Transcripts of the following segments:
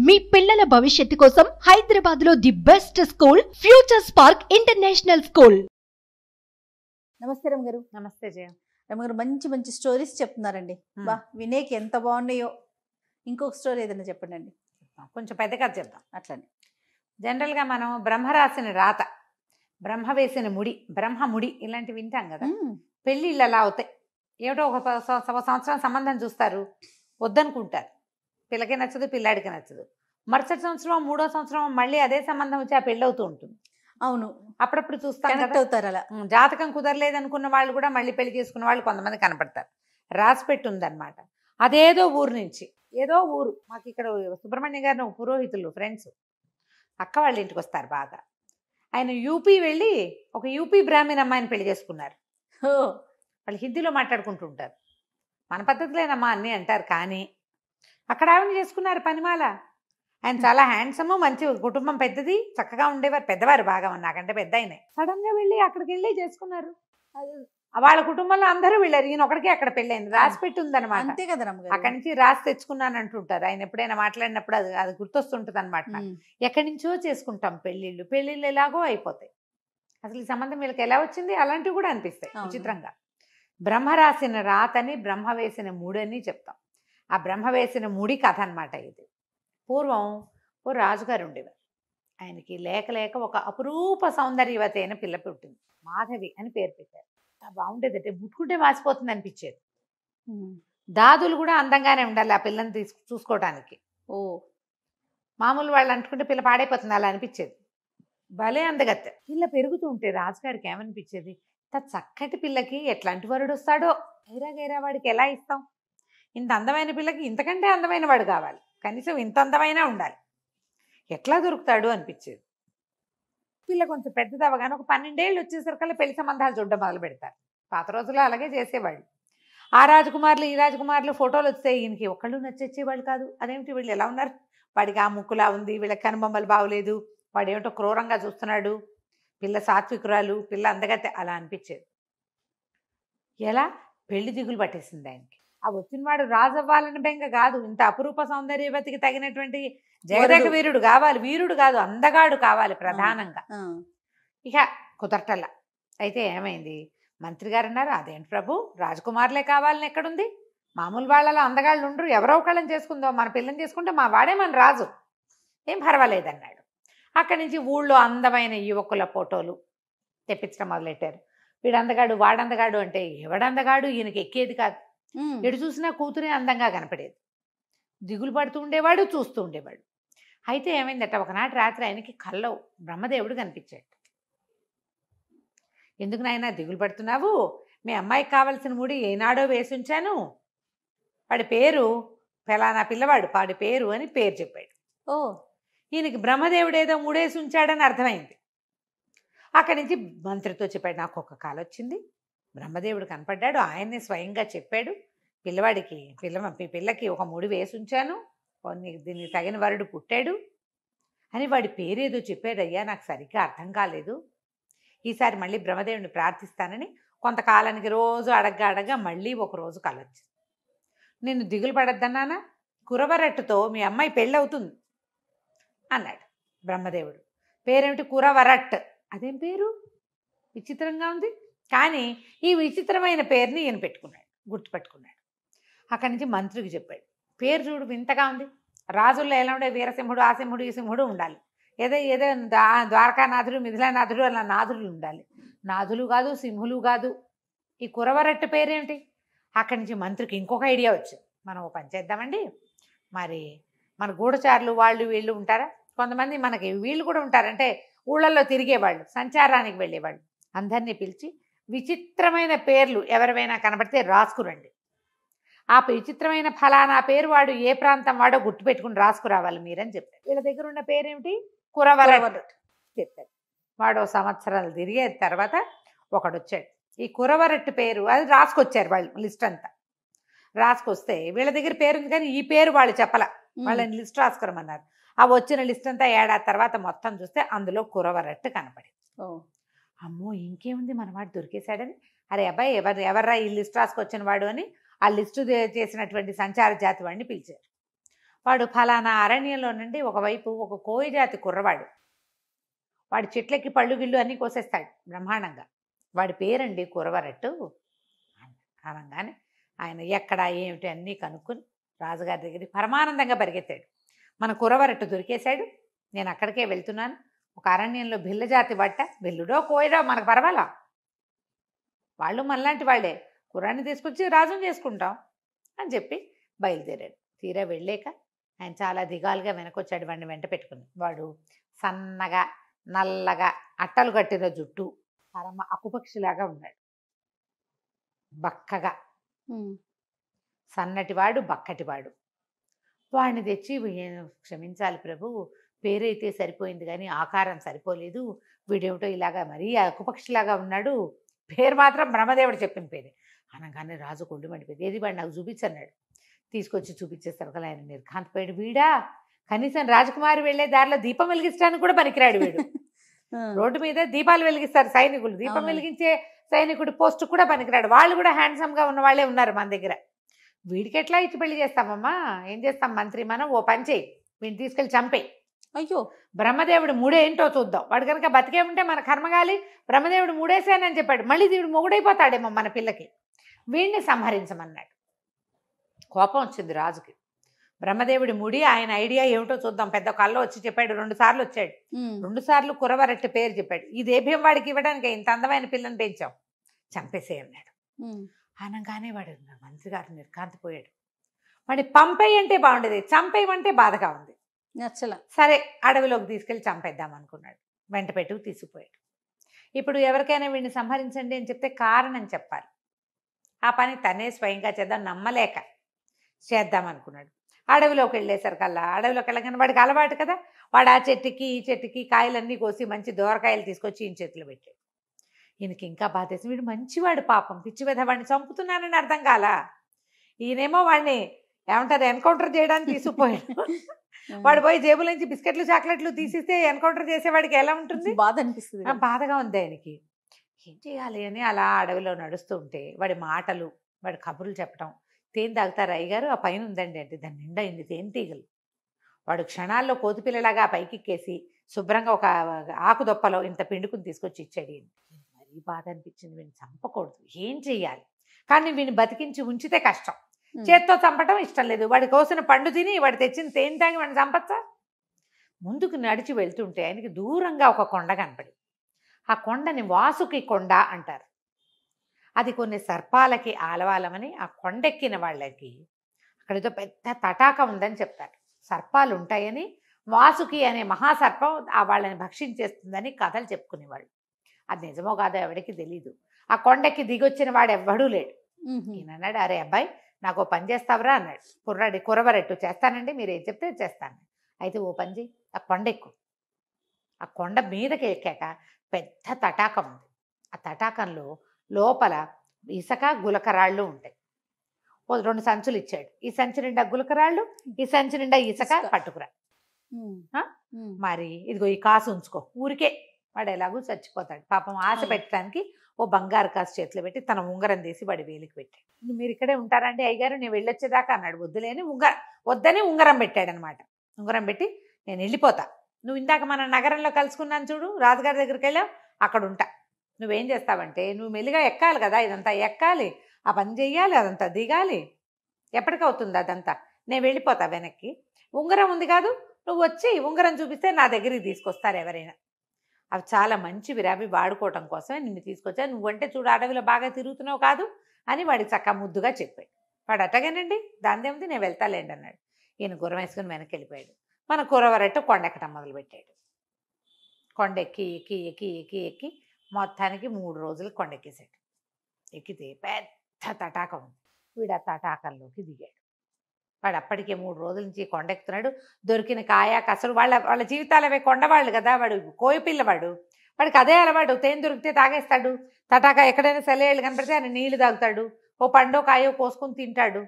మీ పిల్లల భవిష్యత్తు కోసం హైదరాబాద్ లో the best school future spark international school. నమస్తే రమగారు. నమస్తే జయ. రమగారు మంచి మంచి స్టోరీస్ చెప్తున్నారండి. బా వినేకి ఎంత బాగున్నాయో. ఇంకొక స్టోరీ ఏదైనా చెప్పండి అండి. కొంచెం పెద్ద కథ చెప్దాం. అట్లనే జనరల్గా మనం బ్రహ్మ రాసిన రాత, బ్రహ్మ వేసిన ముడి, బ్రహ్మ ముడి ఇలాంటివి వింటాం కదా. పెళ్ళిళ్ళు అలా అవుతాయి. ఏమిటో ఒక సంవత్సరం సంబంధం చూస్తారు, వద్దనుకుంటారు. పిల్లకి నచ్చదు, పిల్లాడికి నచ్చదు. మరుసటి సంవత్సరం, మూడో సంవత్సరం మళ్ళీ అదే సంబంధం వచ్చి ఆ పెళ్ళి అవుతూ ఉంటుంది. అవును, అప్పుడప్పుడు చూస్తాం కనెక్ట్ అవుతారు అలా. జాతకం కుదరలేదు అనుకున్న వాళ్ళు కూడా మళ్ళీ పెళ్లి చేసుకున్న వాళ్ళు కొంతమంది కనపడతారు. రాసి పెట్టి ఉందన్నమాట. అదేదో ఊరు నుంచి, ఏదో ఊరు, మాకు ఇక్కడ సుబ్రహ్మణ్య గారిని పురోహితులు ఫ్రెండ్స్, అక్క వాళ్ళ ఇంటికి వస్తారు బాగా. ఆయన యూపీ వెళ్ళి ఒక యూపీ బ్రాహ్మణ అమ్మాయిని పెళ్లి చేసుకున్నారు. వాళ్ళు హిందీలో మాట్లాడుకుంటూ ఉంటారు. మన పద్ధతిలేనమ్మా అన్నీ అంటారు, కానీ అక్కడ ఆవిడని చేసుకున్నారు పనిమాల. ఆయన చాలా హ్యాండ్సమ్, మంచి కుటుంబం, పెద్దది, చక్కగా ఉండేవారు, పెద్దవారు బాగా, నాకంటే పెద్ద ఆయనే. సడన్ గా వెళ్ళి అక్కడికి వెళ్ళి చేసుకున్నారు. వాళ్ళ కుటుంబంలో అందరూ వెళ్ళారు, ఈయన ఒకడికే అక్కడ పెళ్ళైంది. రాసి పెట్టి ఉందన్నమాట. అంతే కదా రమగారు. అక్కడి నుంచి రాసి తెచ్చుకున్నాను అంటుంటారు ఆయన. ఎప్పుడైనా మాట్లాడినప్పుడు అది గుర్తొస్తుంటుంది అనమాట. ఎక్కడి నుంచో చేసుకుంటాం పెళ్ళిళ్ళు ఎలాగో అయిపోతాయి. అసలు ఈ సంబంధం వీళ్ళకి ఎలా వచ్చింది అలాంటివి కూడా అనిపిస్తాయి విచిత్రంగా. బ్రహ్మ రాసిన రాతని, బ్రహ్మ వేసిన మూడని చెప్తాం. ఆ బ్రహ్మ వేసిన ముడి కథ అనమాట ఇది. పూర్వం ఓ రాజుగారు ఉండేవారు. ఆయనకి లేక లేక ఒక అపురూప సౌందర్యవతి అయిన పిల్ల పుట్టింది. మాధవి అని పేరు పెట్టారు. బాగుండేది, అంటే ముట్టుకుంటే మాసిపోతుంది అనిపించేది. దాదులు కూడా అందంగానే ఉండాలి ఆ పిల్లని చూసుకోవటానికి. మామూలు వాళ్ళు అంటుకుంటే పిల్ల పాడైపోతుంది అలా అనిపించేది. భలే అందగత్తె. పిల్ల పెరుగుతూ ఉంటే రాజుగారికి ఏమనిపించేది, చక్కటి పిల్లకి ఎట్లాంటి వరుడు వస్తాడో, గైరా వాడికి ఎలా ఇస్తాం, ఇంత అందమైన పిల్లకి ఇంతకంటే అందమైన వాడు కావాలి, కనీసం ఇంత అందమైనా ఉండాలి, ఎట్లా దొరుకుతాడు అనిపించేది. పిల్ల కొంచెం పెద్దది అవగానే ఒక 12 ఏళ్ళు వచ్చేసరికల్లా పెళ్లి సంబంధాలు చూడడం మొదలు పెడతారు. పాత రోజుల్లో అలాగే చేసేవాళ్ళు. ఆ రాజకుమారులు, ఈ రాజకుమారులు ఫోటోలు వస్తే ఈయనకి ఒకళ్ళు నచ్చేవాళ్ళు కాదు. అదేమిటి వీళ్ళు ఎలా ఉన్నారు, వాడికి ఆ ముక్కులా ఉంది, వీళ్ళకి కనుబొమ్మలు బాగోలేదు, వాడు ఏమిటో క్రూరంగా చూస్తున్నాడు, పిల్ల సాత్వికురాలు, పిల్ల అందగతే, అలా అనిపించేది. ఎలా పెళ్లి దిగులు పట్టేసింది ఆయనకి. ఆ వచ్చినవాడు రాజు అవ్వాలని బెంగ కాదు, ఇంత అపురూప సౌందర్యవతికి తగినటువంటి జగదేక వీరుడు కావాలి, వీరుడు కాదు అందగాడు కావాలి ప్రధానంగా. ఇక కుదరటల్లా. అయితే ఏమైంది, మంత్రి గారు అన్నారు, అదేంటి ప్రభు, రాజకుమారులే కావాలని ఎక్కడుంది, మామూలు వాళ్ళలో అందగాళ్ళు ఉండరు, ఎవరో ఒకళ్ళని చేసుకుందాం, మన పిల్లని చేసుకుంటే మా వాడే మన రాజు, ఏం పర్వాలేదన్నాడు. అక్కడి నుంచి ఊళ్ళో అందమైన యువకుల ఫోటోలు తెప్పించడం మొదలెట్టారు. వీడందగాడు, వాడందగాడు అంటే ఎవడందగాడు, ఈయనకి ఎక్కేది కాదు. ఎటు చూసినా కూతురే అందంగా కనపడేది. దిగులు పడుతూ ఉండేవాడు, చూస్తూ ఉండేవాడు. అయితే ఏమైందట, ఒకనాటి రాత్రి ఆయనకి కల్లో బ్రహ్మదేవుడు కనిపించాడు. ఎందుకు నాయనా దిగులు పడుతున్నావు, మీ అమ్మాయికి కావలసిన ముడి ఏనాడో వేసి ఉంచాను, వాడి పేరు ఫలానా పిల్లవాడు, వాడి పేరు అని పేరు చెప్పాడు. ఈయనకి బ్రహ్మదేవుడు ఏదో ముడేసి ఉంచాడని అర్థమైంది. అక్కడి నుంచి మంత్రితో చెప్పాడు, నాకు ఒక కాలు వచ్చింది, బ్రహ్మదేవుడు కనపడ్డాడు, ఆయన్ని స్వయంగా చెప్పాడు, పిల్లకి ఒక ముడి వేసి ఉంచాను, దీనికి తగిన వరుడు పుట్టాడు అని వాడి పేరేదో చెప్పాడయ్యా, నాకు సరిగ్గా అర్థం కాలేదు, ఈసారి మళ్ళీ బ్రహ్మదేవుడిని ప్రార్థిస్తానని కొంతకాలానికి రోజు అడగ్గా మళ్ళీ ఒకరోజు కలొచ్చింది. నేను దిగులు పడద్దన్నానా, కురవరట్టుతో మీ అమ్మాయి పెళ్ళి అవుతుంది అన్నాడు బ్రహ్మదేవుడు. పేరేమిటి, కురవరట్. అదేం పేరు, విచిత్రంగా ఉంది. కానీ ఈ విచిత్రమైన పేరుని ఈయన పెట్టుకున్నాడు, గుర్తుపెట్టుకున్నాడు. అక్కడి నుంచి మంత్రికి చెప్పాడు, పేరు చూడు వింతగా ఉంది, రాజుల్లో ఎలా ఉండే, వీరసింహుడు, ఆ సింహుడు, ఈ సింహుడు ఉండాలి, ఏదో ద్వారకానాథుడు, మిథిలానాథుడు అలా నాథులు ఉండాలి, నాథులు కాదు, సింహులు కాదు, ఈ కురవరట్టు పేరేమిటి. అక్కడి నుంచి మంత్రికి ఇంకొక ఐడియా వచ్చింది, మనం ఓ పని చేద్దామండి, మరి మన గూఢచారులు వాళ్ళు వీళ్ళు ఉంటారా, కొంతమంది మనకి వీళ్ళు కూడా ఉంటారంటే ఊళ్ళల్లో తిరిగేవాళ్ళు, సంచారానికి వెళ్ళేవాళ్ళు, అందరినీ పిలిచి విచిత్రమైన పేర్లు ఎవరివైనా కనబడితే రాసుకురండి, ఆ విచిత్రమైన ఫలానా పేరు వాడు ఏ ప్రాంతం వాడో గుర్తుపెట్టుకుని రాసుకురావాలి మీరని చెప్పారు. వీళ్ళ దగ్గర ఉన్న పేరేమిటి, కురవరట్ చెప్పారు. వాడు సంవత్సరాలు తిరిగే తర్వాత ఒకడు వచ్చాడు, ఈ కురవరట్టు పేరు అది రాసుకొచ్చారు వాళ్ళు, లిస్ట్ అంతా రాసుకొస్తే వీళ్ళ దగ్గర పేరు ఉంది కానీ ఈ పేరు వాళ్ళు చెప్పల, వాళ్ళని లిస్ట్ రాసుకురమన్నారు. ఆ వచ్చిన లిస్ట్ అంతా ఏడాది తర్వాత మొత్తం చూస్తే అందులో కురవరట్టు కనపడింది. అమ్మో ఇంకేముంది, మనవాడు దొరికేశాడని, అరే అబ్బాయి ఎవర్రా ఈ లిస్ట్ రాసుకొచ్చిన వాడు అని ఆ లిస్టు చేసినటువంటి సంచార జాతి వాడిని పిలిచారు. వాడు ఫలానా అరణ్యంలో నుండి ఒకవైపు ఒక కోయి జాతి కుర్రవాడు, వాడి చెట్లకి పళ్ళు గిళ్ళు అన్నీ కోసేస్తాడు బ్రహ్మాండంగా. వాడి పేరండి కురవరట్టు అనగానే ఆయన ఎక్కడ ఏమిటి అన్నీ కనుక్కొని రాజుగారి దగ్గరికి పరమానందంగా పరిగెత్తాడు. మన కురవరట్టు దొరికేశాడు, నేను అక్కడికే వెళ్తున్నాను, ఒక అరణ్యంలో భిల్ల జాతి బట్ట, భిల్లుడో కోయడో మనకు పర్వాలా, వాళ్ళు మనలాంటి వాళ్ళే, కుర్రాన్ని తీసుకొచ్చి రాజుని చేసుకుంటాం అని చెప్పి బయలుదేరాడు. తీరా వెళ్ళాక ఆయన చాలా దిగాలుగా వెనకొచ్చాడు వాడిని వెంట పెట్టుకుని. వాడు సన్నగా నల్లగా అట్టలు కట్టిన జుట్టు, పరమ అకుపక్షిలాగా ఉన్నాడు, బక్కగా సన్నటివాడు బక్కటివాడు. వాడిని తెచ్చి క్షమించాలి ప్రభు, పేరైతే సరిపోయింది కానీ ఆకారం సరిపోలేదు, వీడేమిటో ఇలాగా మరీ అకుపక్షిలాగా ఉన్నాడు, పేరు మాత్రం బ్రహ్మదేవుడు చెప్పిన పేరే అనగానే రాజు కొళ్ళు మండిపోయింది. ఏది వాడు నాకు చూపించన్నాడు. తీసుకొచ్చి చూపించేస్తారు కదా, ఆయన నిర్ఘాంతపోయాడు. వీడా కనీసం రాజకుమారి వెళ్ళే దారిలో దీపం వెలిగించడానికి కూడా పనికిరాడు వీడు. రోడ్డు మీద దీపాలు వెలిగిస్తారు సైనికులు, దీపం వెలిగించే సైనికుడు పోస్ట్ కూడా పనికిరాడు. వాళ్ళు కూడా హ్యాండ్సమ్గా ఉన్న వాళ్ళే ఉన్నారు మన దగ్గర. వీడికి ఎట్లా ఇచ్చి పెళ్లి చేస్తామమ్మా, ఏం చేస్తాం మంత్రి, మనం ఓ పని చేయి, వీడిని తీసుకెళ్ళి చంపేయి. అయ్యో, బ్రహ్మదేవుడు మూడేంటో చూద్దాం, వాడు కనుక బతికే ఉంటే మన కర్మగాలి, బ్రహ్మదేవుడు మూడేసానని చెప్పాడు, మళ్ళీ వీడు మొగుడైపోతాడేమో మన పిల్లకి, వీడిని సంహరించమన్నాడు. కోపం వచ్చింది రాజుకి. బ్రహ్మదేవుడి ముడి ఆయన ఐడియా ఏమిటో చూద్దాం, పెద్ద కల్లో వచ్చి చెప్పాడు. 2 సార్లు వచ్చాడు, 2 సార్లు కురవరట్టు పేరు చెప్పాడు. ఈ దేభ్యం వాడికి ఇవ్వడానికి ఇంత అందమైన పిల్లని పెంచాం, చంపేసే అన్నాడు. అనగానే వాడు మంత్రి గారు నిర్ఘాంతపోయాడు. వాడిని పంపేయి అంటే బాగుండేది, చంపేయమంటే బాధగా ఉంది, నచ్చల. సరే అడవిలోకి తీసుకెళ్ళి చంపేద్దాం అనుకున్నాడు. వెంట పెట్టుకు తీసుకుపోయాడు. ఇప్పుడు ఎవరికైనా వీడిని సంహరించండి అని చెప్తే కారణం చెప్పాలి. ఆ పని తనే స్వయంగా చేద్దాం నమ్మలేక చేద్దాం అనుకున్నాడు. అడవిలోకి వెళ్ళేసరికల్లా, అడవిలోకి వెళ్ళగానే వాడికి అలవాటు కదా, వాడు ఆ చెట్టుకి ఈ చెట్టుకి కాయలన్నీ కోసి మంచి దోరకాయలు తీసుకొచ్చి ఈయన చేతిలో పెట్టాడు. ఈయనకి ఇంకా బాధేసి, వీడు మంచివాడు పాపం, పిచ్చి మీద వాడిని చంపుతున్నానని అర్థం కాల. ఈయనేమో వాడిని ఏమంటారు ఎన్కౌంటర్ చేయడానికి తీసుకుపోయాడు. వాడు పోయి జేబుల నుంచి బిస్కెట్లు చాక్లెట్లు తీసిస్తే ఎన్కౌంటర్ చేసేవాడికి ఎలా ఉంటుంది, బాధ అనిపిస్తుంది. బాధగా ఉంది ఆయనకి. ఏం చేయాలి అని అలా అడవిలో నడుస్తూ ఉంటే వాడి మాటలు, వాడి కబుర్లు చెప్పడం, తేనె తాగుతారు అయ్యగారు, ఆ పైన ఉందండి అంటే దాని నిండా ఇన్ని తేనె తీగలు. వాడు క్షణాల్లో కోతిపిల్లలాగా పైకెక్కేసి శుభ్రంగా ఒక ఆకుదొప్పలో ఇంత పిండుకుని తీసుకొచ్చి ఇచ్చాడు. మరీ బాధ అనిపించింది, వీడిని చంపకూడదు, ఏం చెయ్యాలి, కానీ వీడిని బతికించి ఉంచితే కష్టం, చేత్తో చంపటం ఇష్టం లేదు. వాడి కోసిన పండు తిని వాడు తెచ్చిన తేనె తాగి వాడిని చంపచ్చా. ముందుకు నడిచి వెళ్తుంటే ఆయనకి దూరంగా ఒక కొండ కనపడి, ఆ కొండని వాసుకి కొండ అంటారు. అది కొన్ని సర్పాలకి ఆలవాలమని ఆ కొండెక్కిన వాళ్ళకి అక్కడితో పెద్ద తటాక ఉందని చెప్తారు. సర్పాలు ఉంటాయని, వాసుకి అనే మహాసర్పం ఆ వాళ్ళని భక్షించేస్తుందని కథలు చెప్పుకునేవాళ్ళు. అది నిజమో కాదో ఎవడికి తెలీదు. ఆ కొండకి దిగొచ్చిన వాడు ఎవ్వడూ లేడు. ఈయన అన్నాడు, అరే అబ్బాయి నాకు ఓ పని చేస్తావరా అన్నాడు. కురవరెట్టు చేస్తానండి, మీరు ఏం చెప్తే చేస్తాను. అయితే ఓ పని చేయి, ఆ కొండ ఎక్కు. ఆ కొండ మీదకి ఎక్కాక పెద్ద తటాకం ఉంది. ఆ తటాకంలో లోపల ఇసుక గులకరాళ్ళు ఉంటాయి. 2 సంచులు ఇచ్చాడు. ఈ సంచి నిండా గులకరాళ్ళు, ఈ సంచి నిండా ఇసుక పట్టుకురా. మరి ఇదిగో ఈ కాసు ఉంచుకో, ఊరికే వాడు ఎలాగూ చచ్చిపోతాడు పాపం, ఆశ పెట్టడానికి ఓ బంగారు కాసు చేతిలో పెట్టి తన ఉంగరం తీసి వాడి వేలికి పెట్టాడు. మీరు ఇక్కడే ఉంటారండి అయ్యగారు, నేను వెళ్ళొచ్చేదాకా అన్నాడు. వద్దులేని వద్దని ఉంగరం పెట్టాడనమాట. ఉంగరం పెట్టి నేను వెళ్ళిపోతా, నువ్వు ఇందాక మన నగరంలో కలుసుకున్నాను చూడు, రాజుగారి దగ్గరికి వెళ్ళావు, అక్కడ ఉంటా. నువ్వేం చేస్తావంటే నువ్వు మెల్లిగా ఎక్కాలి కదా, ఇదంతా ఎక్కాలి, ఆ పని చెయ్యాలి, అదంతా దిగాలి, ఎప్పటికవుతుంది అదంతా, నేను వెళ్ళిపోతా వెనక్కి. ఉంగరం ఉంది కాదు, నువ్వు వచ్చి ఉంగరం చూపిస్తే నా దగ్గరికి తీసుకొస్తారు ఎవరైనా. అవి చాలా మంచివి, అవి వాడుకోవటం కోసమే నిన్ను తీసుకొచ్చా, నువ్వంటే చూడు అడవిలో బాగా తిరుగుతున్నావు కాదు అని వాడికి చక్కగా ముద్దుగా చెప్పాడు. వాడు అట్టగానండి దాందేముంది నేను వెళ్తాలేండి అన్నాడు. ఈయన గుర్రం వేసుకుని వెనక్కి వెళ్ళిపోయాడు. మన కురవరట్టు కొండెక్కటం మొదలుపెట్టాడు. కొండెక్కి ఎక్కి ఎక్కి ఎక్కి ఎక్కి మొత్తానికి 3 రోజులు కొండెక్కేశాడు. ఎక్కితే పెద్ద తటాకం ఉంది. వీడు ఆ తటాకంలోకి దిగాడు. వాడు అప్పటికే 3 రోజుల నుంచి కొండెక్కుతున్నాడు. దొరికిన కాయ కసలు వాళ్ళ జీవితాలు అవే, కొండవాళ్ళు కదా, వాడు కోయపిల్లవాడు, వాడికి అదే అలవాటు. తేనె దొరికితే తాగేస్తాడు, తటాక ఎక్కడైనా సెలయేళ్ళు కనపడితే ఆయన నీళ్లు తాగుతాడు, ఓ పండో కాయో కోసుకొని తింటాడు.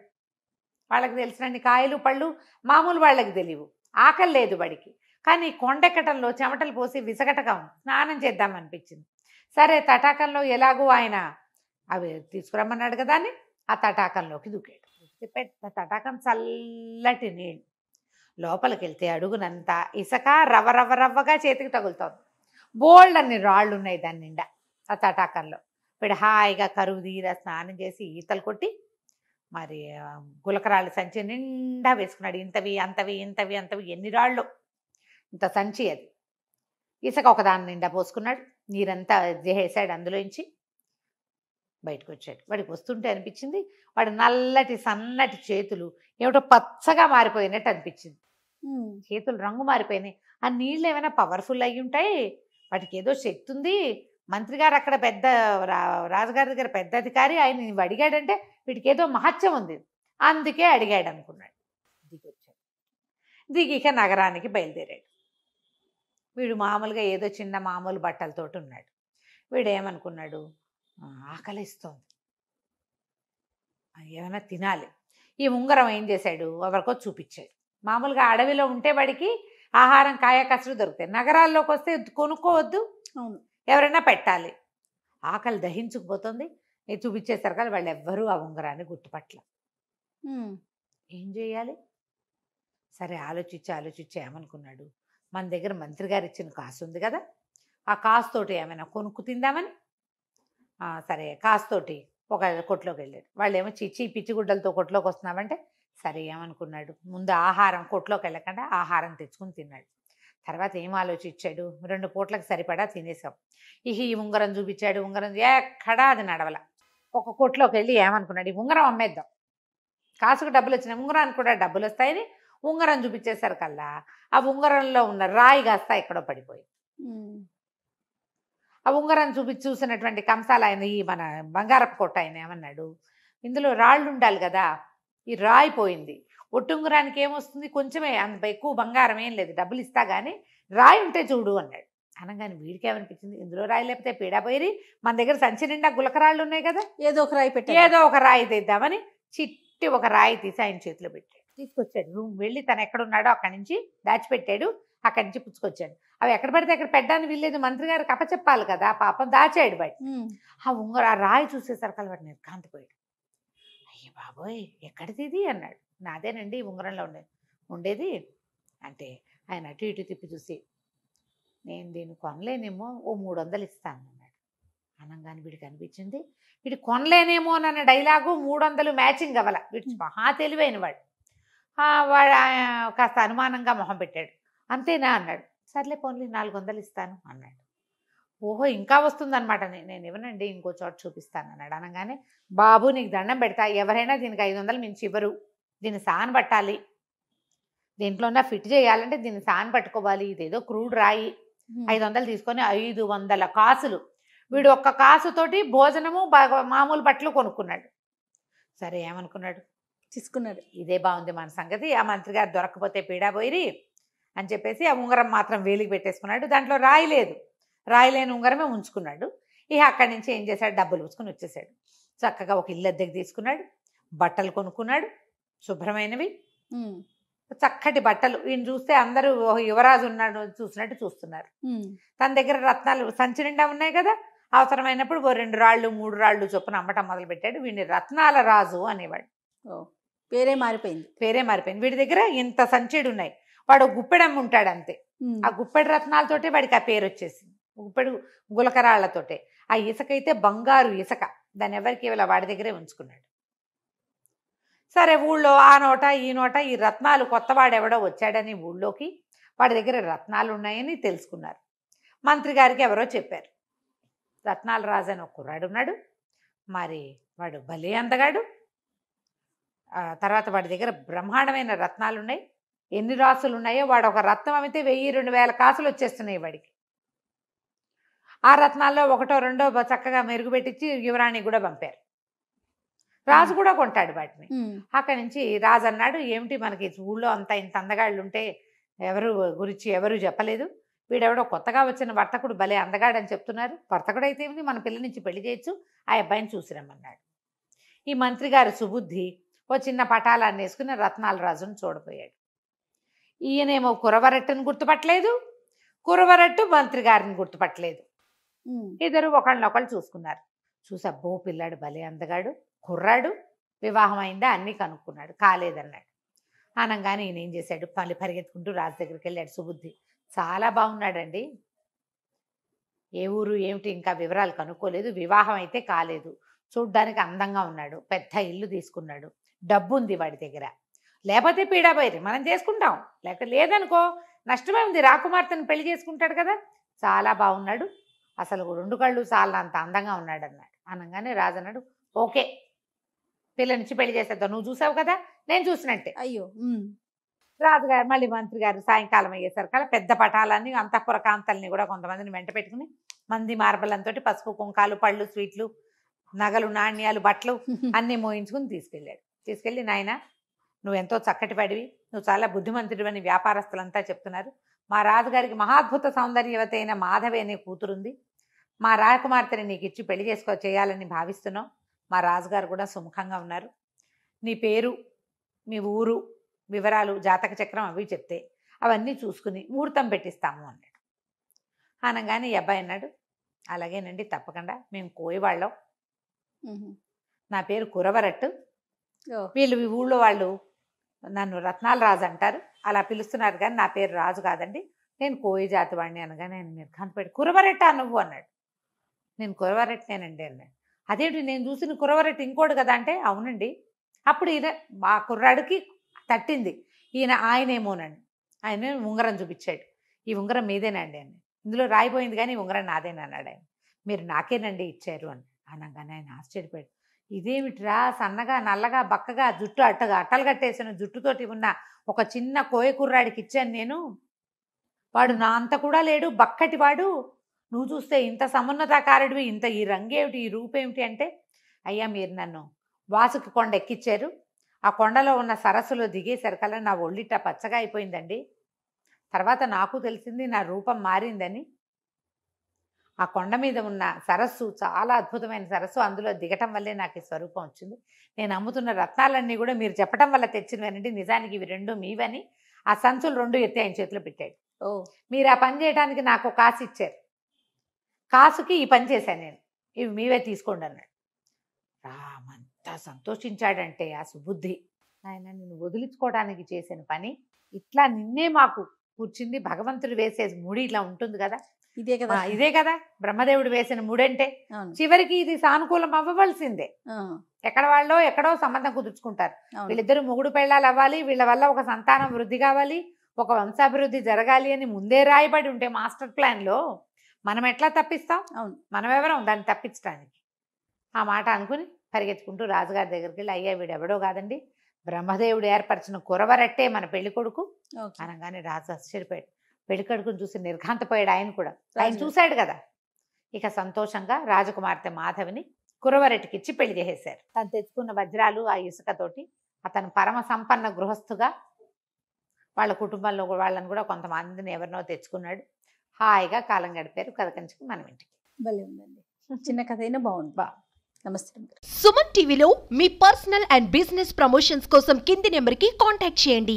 వాళ్ళకి తెలిసినన్ని కాయలు పళ్ళు మామూలు వాళ్ళకి తెలియవు. ఆకలి లేదు వాడికి, కానీ కొండెక్కటంలో చెమటలు పోసి విసగటగా ఉంది. స్నానం చేద్దాం అనిపించింది. సరే తటాకంలో ఎలాగో ఆయన అవి తీసుకురమ్మన్నాడు కదా అని ఆ తటాకంలోకి దూకాడు. పెద్ద తటాకం, చల్లటి నీళ్ళు, లోపలికి వెళ్తే అడుగునంతా ఇసుక రవ్వ రవ్వ రవ్వగా చేతికి తగులుతోంది. బోల్డ్ అన్ని రాళ్ళు ఉన్నాయి దాని నిండా ఆ తటాకంలో. వీడు హాయిగా కరువు తీరా స్నానం చేసి ఈతలు కొట్టి మరి గులకరాళ్ళు సంచి నిండా వేసుకున్నాడు. ఇంతవి అంతవి ఇంతవి అంతవి ఎన్ని రాళ్ళు, ఇంత సంచి అది. ఇసుక ఒకదాని నిండా పోసుకున్నాడు. నీరంతా చేసాడు. అందులోంచి బయటకు వచ్చాడు. వాడికి వస్తుంటే అనిపించింది వాడు నల్లటి సన్నటి చేతులు ఏమిటో పచ్చగా మారిపోయినట్టు అనిపించింది. చేతులు రంగు మారిపోయినాయి. ఆ నీళ్ళు ఏమైనా పవర్ఫుల్ అయ్యి ఉంటాయి, వాటికి ఏదో శక్తి ఉంది. మంత్రి గారు అక్కడ పెద్ద రాజుగారి దగ్గర పెద్ద అధికారి, ఆయన నువ్వు అడిగాడంటే వీటికి ఏదో మహత్యం ఉంది, అందుకే అడిగాడు అనుకున్నాడు. దిగొచ్చాడు. దిగిక నగరానికి బయలుదేరాడు. వీడు మామూలుగా ఏదో చిన్న మామూలు బట్టలతోటి ఉన్నాడు. వీడు ఏమనుకున్నాడు, ఆకలిస్తోంది, ఏమైనా తినాలి. ఈ ఉంగరం ఏం చేశాడు, ఎవరికో చూపించాడు. మామూలుగా అడవిలో ఉంటే వాడికి ఆహారం కాయ కసరు దొరుకుతాయి, నగరాల్లోకి వస్తే కొనుక్కోవద్దు, అవును, ఎవరైనా పెట్టాలి. ఆకలి దహించుకుపోతుంది. ఇది చూపించేసరి కదా వాళ్ళు ఎవ్వరూ ఆ ఉంగరాన్ని గుర్తుపట్ల. ఏం చేయాలి? సరే ఆలోచించి ఏమనుకున్నాడు, మన దగ్గర మంత్రి గారు ఇచ్చిన కాసు ఉంది కదా, ఆ కాసుతోటి ఏమైనా కొనుక్కు తిందామని సరే కాసుతోటి ఒక కొట్లోకి వెళ్ళాడు. వాళ్ళు ఏమో చిచ్చి పిచ్చిగుడ్డలతో కొట్లోకి వస్తున్నామంటే సరే ఏమనుకున్నాడు, ముందు ఆహారం కొట్లోకి వెళ్ళకుండా ఆహారం తెచ్చుకుని తిన్నాడు. తర్వాత ఏం ఆలోచించాడు, 2 పూట్లకు సరిపడా తినేసాం. ఈ ఉంగరం చూపించాడు. ఉంగరం ఎక్కడా అది నడవల. ఒక కొట్లోకి వెళ్ళి ఏమనుకున్నాడు, ఈ ఉంగరం అమ్మేద్దాం, కాసుకు డబ్బులు వచ్చినాయి, ఉంగరానికి కూడా డబ్బులు వస్తాయని ఉంగరం చూపించేసరికల్లా ఆ ఉంగరంలో ఉన్న రాయి కాస్త ఎక్కడో పడిపోయింది. ఆ ఉంగరం చూసినటువంటి కంసాల ఆయన, ఈ మన బంగారపు కొట్ట ఆయన ఏమన్నాడు, ఇందులో రాళ్ళు ఉండాలి కదా, ఈ రాయి పోయింది. ఒట్టుంగురానికి ఏమొస్తుంది, కొంచెమే, అంత ఎక్కువ బంగారం ఏం లేదు, డబ్బులు ఇస్తా కానీ రాయి ఉంటే చూడు అన్నాడు. అనగానే వీడికి ఏమనిపించింది, ఇందులో రాయి లేకపోతే పీడా పోయి మన దగ్గర సంచి నిండా గులకరాళ్ళు ఉన్నాయి కదా, ఏదో ఒక రాయి ఏదో ఒక రాయి తెద్దామని చిట్టి ఒక రాయి తీసి ఆయన చేతిలో పెట్టాడు. తీసుకొచ్చాడు. రూమ్ వెళ్ళి తను ఎక్కడున్నాడో అక్కడి నుంచి దాచిపెట్టాడు. అక్కడి నుంచి పుచ్చుకొచ్చాడు. అవి ఎక్కడ పడితే అక్కడ పెట్టడానికి వీల్లేదు, మంత్రి గారికి అప్పచెప్పాలి కదా, పాపం దాచాడు బయట. ఆ రాయి చూసేసరికి వాడు నిర్ఘాంతపోయాడు. అయ్య బాబోయ్ ఎక్కడిది ఇది అన్నాడు. నాదేనండి ఉంగరంలో ఉండేది అంటే ఆయన అటు ఇటు తిప్పి చూసి, నేను దీన్ని కొనలేనేమో, ఓ 300 ఇస్తాను అన్నాడు. అనగానే వీడికి అనిపించింది వీడు కొనలేనేమో అన్న డైలాగు 300 మ్యాచింగ్ అవ్వాల. వీడు మహా తెలివైన వాడు. వాడు కాస్త అనుమానంగా మొహం పెట్టాడు. అంతేనా అన్నాడు. సర్లే పోన్లే 400 ఇస్తాను అన్నాడు. ఓహో ఇంకా వస్తుందన్నమాట, నేను ఇవ్వనండి, ఇంకో చోట చూపిస్తాను అన్నాడు. అనగానే బాబు నీకు దండం పెడతా, ఎవరైనా దీనికి 500 మించి ఇవ్వరు, దీన్ని సాన్ పట్టాలి, దీంట్లోనే ఫిట్ చేయాలంటే దీన్ని సాన్ పట్టుకోవాలి, ఇదేదో క్రూడ్ రాయి, 500 తీసుకొని 500 కాసులు. వీడు ఒక్క కాసుతోటి భోజనము మామూలు బట్టలు కొనుక్కున్నాడు. సరే ఏమనుకున్నాడు, తీసుకున్నాడు, ఇదే బాగుంది మన సంగతి, ఆ మంత్రి గారు దొరకపోతే పీడా పోయిరి అని చెప్పేసి ఆ ఉంగరం మాత్రం వేలికి పెట్టేసుకున్నాడు. దాంట్లో రాయి లేదు, రాయి లేని ఉంగరమే ఉంచుకున్నాడు. ఇక అక్కడి నుంచి ఏం చేశాడు, డబ్బులు ఉంచుకుని వచ్చేసాడు. చక్కగా ఒక ఇల్లు అద్దెకి తీసుకున్నాడు, బట్టలు కొనుక్కున్నాడు శుభ్రమైనవి, చక్కటి బట్టలు. ఈయన చూస్తే అందరూ యువరాజు ఉన్నాడు చూసినట్టు చూస్తున్నారు. తన దగ్గర రత్నాలు సంచి నిండా ఉన్నాయి కదా, అవసరమైనప్పుడు 2 రాళ్ళు 3 రాళ్ళు చొప్పున అమ్మటం మొదలు పెట్టాడు. వీడిని రత్నాల రాజు అనేవాడు. పేరే మారిపోయింది. వీడి దగ్గర ఇంత సంచిడు ఉన్నాయి, వాడు గుప్పెడమ్మ ఉంటాడు అంతే. ఆ గుప్పెడు రత్నాలతోటే వాడికి ఆ పేరు వచ్చేసింది, గుప్పెడు గులకరాళ్లతోటే. ఆ ఇసుక అయితే బంగారు ఇసుక, దాన్ని ఎవరికి ఇవ్వాల, వాడి దగ్గరే ఉంచుకున్నాడు. సరే ఊళ్ళో ఆ నోట ఈ నోట ఈ రత్నాలు, కొత్తవాడెవడో వచ్చాడని ఊళ్ళోకి వాడి దగ్గర రత్నాలు ఉన్నాయని తెలుసుకున్నారు. మంత్రి గారికి ఎవరో చెప్పారు, రత్నాల రాజు అని ఒక కుర్రాడు ఉన్నాడు, మరి వాడు భలే అందగాడు, తర్వాత వాడి దగ్గర బ్రహ్మాండమైన రత్నాలు ఉన్నాయి, ఎన్ని రాసులు ఉన్నాయో, వాడు ఒక రత్నం అమితే 1000-2000 కాసులు వచ్చేస్తున్నాయి వాడికి. ఆ రత్నాల్లో 1-2 చక్కగా మెరుగుపెట్టించి యువరాణి కూడా పంపారు. రాజు కూడా కొంటాడు వాటిని. అక్కడి నుంచి రాజు అన్నాడు, ఏమిటి మనకి ఊళ్ళో అంతా ఇంత అందగాళ్ళు ఉంటే గురించి ఎవరు చెప్పలేదు, వీడెవడో కొత్తగా వచ్చిన వర్తకుడు భలే అందగాడని చెప్తున్నారు, వర్తకుడు అయితే ఏమిటి, మన పిల్ల నుంచి పెళ్లి చేయొచ్చు, ఆ అబ్బాయిని చూసిరమ్మన్నాడు. ఈ మంత్రి గారి సుబుద్ధి ఓ చిన్న పటాలాన్ని వేసుకుని రత్నాల రాజును చూడపోయాడు. ఈయనేమో కురవరట్టును గుర్తుపట్టలేదు, కురవరట్టు మంత్రి గారిని గుర్తుపట్టలేదు. ఇద్దరు ఒకళ్ళనొకళ్ళు చూసుకున్నారు. చూసి అబ్బో పిల్లాడు భలే అందగాడు, కుర్రాడు, వివాహం అయిందా అన్నీ కనుక్కున్నాడు. కాలేదన్నాడు. అనగానే ఈయన ఏం చేశాడు, మళ్ళీ పరిగెత్తుకుంటూ రాజు దగ్గరికి వెళ్ళాడు. సుబుద్ధి చాలా బాగున్నాడండి, ఏ ఊరు ఏమిటి ఇంకా వివరాలు కనుక్కోలేదు, వివాహం అయితే కాలేదు, చూడ్డానికి అందంగా ఉన్నాడు, పెద్ద ఇల్లు తీసుకున్నాడు, డబ్బు ఉంది వాడి దగ్గర, లేకపోతే పీడాబైరి మనం చేసుకుంటాం, లేకపోతే లేదనుకో నష్టమే ఉంది, రాకుమార్తెను పెళ్లి చేసుకుంటాడు కదా, చాలా బాగున్నాడు, అసలు 2 కళ్ళు చాలా అంత అందంగా ఉన్నాడు అన్నాడు. అనగానే రాజు అన్నాడు, ఓకే పిల్లనిచ్చి పెళ్లి చేసేద్దాం, నువ్వు చూసావు కదా నేను చూసినట్టే. అయ్యో రాజుగారు మళ్ళీ మంత్రి గారు సాయంకాలం అయ్యేసరికల్లా పెద్ద పటాలన్నీ అంతఃపుర కాంతల్ని కూడా కొంతమందిని వెంట పెట్టుకుని మంది మార్బలంతో పసుపు కుంకాలు పళ్ళు స్వీట్లు నగలు నాణ్యాలు బట్టలు అన్నీ మోయించుకుని తీసుకెళ్ళి నాయన నువ్వు ఎంతో చక్కటి పడివి, నువ్వు చాలా బుద్ధిమంతుడు అని వ్యాపారస్తులంతా చెప్తున్నారు, మా రాజుగారికి మహాద్భుత సౌందర్యవతి అయిన మాధవి అనే కూతురుంది, మా రాకుమార్తెని నీకు ఇచ్చి పెళ్లి చేయాలని భావిస్తున్నావు, మా రాజుగారు కూడా సుముఖంగా ఉన్నారు, నీ పేరు మీ ఊరు వివరాలు జాతక చక్రం అవి చెప్తే అవన్నీ చూసుకుని ముహూర్తం పెట్టిస్తాము అన్నాడు. అనగానే ఈ అబ్బాయి అన్నాడు, అలాగేనండి తప్పకుండా, మేము కోయవాళ్ళం, నా పేరు కురవరట్టు, వీళ్ళు ఈ ఊళ్ళో వాళ్ళు నన్ను రత్నాల రాజు అంటారు, అలా పిలుస్తున్నారు కానీ నా పేరు రాజు కాదండి, నేను కోయి జాతి వాడిని. అనగానే నేను నిర్ఘాంతపడి కురవరెట్టా నువ్వు అన్నాడు. నేను కురవరెట్టనేనండి అన్నాడు. అదేంటి నేను చూసిన కురవరెట్టు ఇంకోటి కదా అంటే, అవునండి. అప్పుడు ఈయన మా కుర్రాడికి తట్టింది, ఆయనేమోనండి, ఆయన ఉంగరం చూపించాడు, ఈ ఉంగరం మీదేనండి అని, ఇందులో రాయిపోయింది కానీ ఈ ఉంగరం నాదేనన్నాడు ఆయన. మీరు నాకేనండి ఇచ్చారు అని అనగానే ఆయన ఆశ్చర్యపోయాడు, ఇదేమిట్రా సన్నగా నల్లగా బక్కగా జుట్టు అట్టలు కట్టేసిన జుట్టుతోటి ఉన్న ఒక చిన్న కోయ కుర్రాడికి ఇచ్చాను నేను, వాడు నా అంత కూడా లేడు, బక్కటి వాడు, నువ్వు చూస్తే ఇంత సమున్నతాకారుడివి, ఇంత ఈ రంగేమిటి ఈ రూపేమిటి అంటే, అయ్యా మీరు నన్ను వాసుకి కొండ ఎక్కిచ్చారు, ఆ కొండలో ఉన్న సరస్సులో దిగేసరికల్లా నా ఒళ్ళిట పచ్చగా అయిపోయిందండి, తర్వాత నాకు తెలిసింది నా రూపం మారిందని, ఆ కొండ మీద ఉన్న సరస్సు చాలా అద్భుతమైన సరస్సు, అందులో దిగటం వల్లే నాకు ఈ స్వరూపం వచ్చింది, నేను అమ్ముతున్న రత్నాలన్నీ కూడా మీరు చెప్పడం వల్ల తెచ్చినవనండి, నిజానికి ఇవి 2 మీవని ఆ సంచులు 2 ఎత్తి ఆయన చేతిలో పెట్టాడు. మీరు ఆ పని చేయడానికి నాకు కాసు ఇచ్చారు, కాసుకి ఈ పని చేశాను నేను, ఇవి మీవే తీసుకోండి అన్నాడు. రామంతా సంతోషించాడంటే ఆ సుబుద్ధి, ఆయన నిన్ను వదిలించుకోవడానికి చేసిన పని ఇట్లా నిన్నే మాకు కూర్చుంది, భగవంతుడు వేసే ముడి ఇట్లా ఉంటుంది కదా, ఇదే కదా బ్రహ్మదేవుడు వేసిన ముడంటే, చివరికి ఇది సానుకూలం అవ్వవలసిందే, ఎక్కడ వాళ్ళో ఎక్కడో సంబంధం కుదుర్చుకుంటారు, వీళ్ళిద్దరు మొగుడు పెళ్ళాలు అవ్వాలి, వీళ్ళ వల్ల ఒక సంతానం వృద్ధి కావాలి, ఒక వంశాభివృద్ధి జరగాలి అని ముందే రాయబడి ఉంటే మాస్టర్ ప్లాన్ లో మనం ఎట్లా తప్పిస్తాం, మనం ఎవరం దాన్ని తప్పించడానికి. ఆ మాట అనుకుని పరిగెత్తుకుంటూ రాజుగారి దగ్గరికి వెళ్ళి, అయ్యా వీడెవడో కాదండి, బ్రహ్మదేవుడు ఏర్పరిచిన కురవరట్టే మన పెళ్లి కొడుకు అనగానే రాజు ఆశ్చర్యపోయాడు, పెళ్లి కొడుకుని చూసి నిర్ఘాంతపోయాడు ఆయన కూడా, ఆయన చూశాడు కదా. ఇక సంతోషంగా రాజకుమార్తె మాధవిని కురవరెట్టికిచ్చి పెళ్లి చేసేశారు. తను తెచ్చుకున్న వజ్రాలు ఆ ఇసుకతోటి అతను పరమ సంపన్న గృహస్థుగా వాళ్ళ కుటుంబంలో వాళ్ళని కూడా కొంతమందిని ఎవరినో తెచ్చుకున్నాడు, హాయిగా కాలం గడిపారు. కథ కంచుకు మనం ఇంటికి. భలే ఉందండి, చిన్న కథ అయినా బాగుంది. నమస్తే. సుమన్ టీవీలో మీ పర్సనల్ అండ్ బిజినెస్ ప్రమోషన్స్ కోసం కింది నెంబర్కి కాంటాక్ట్ చేయండి.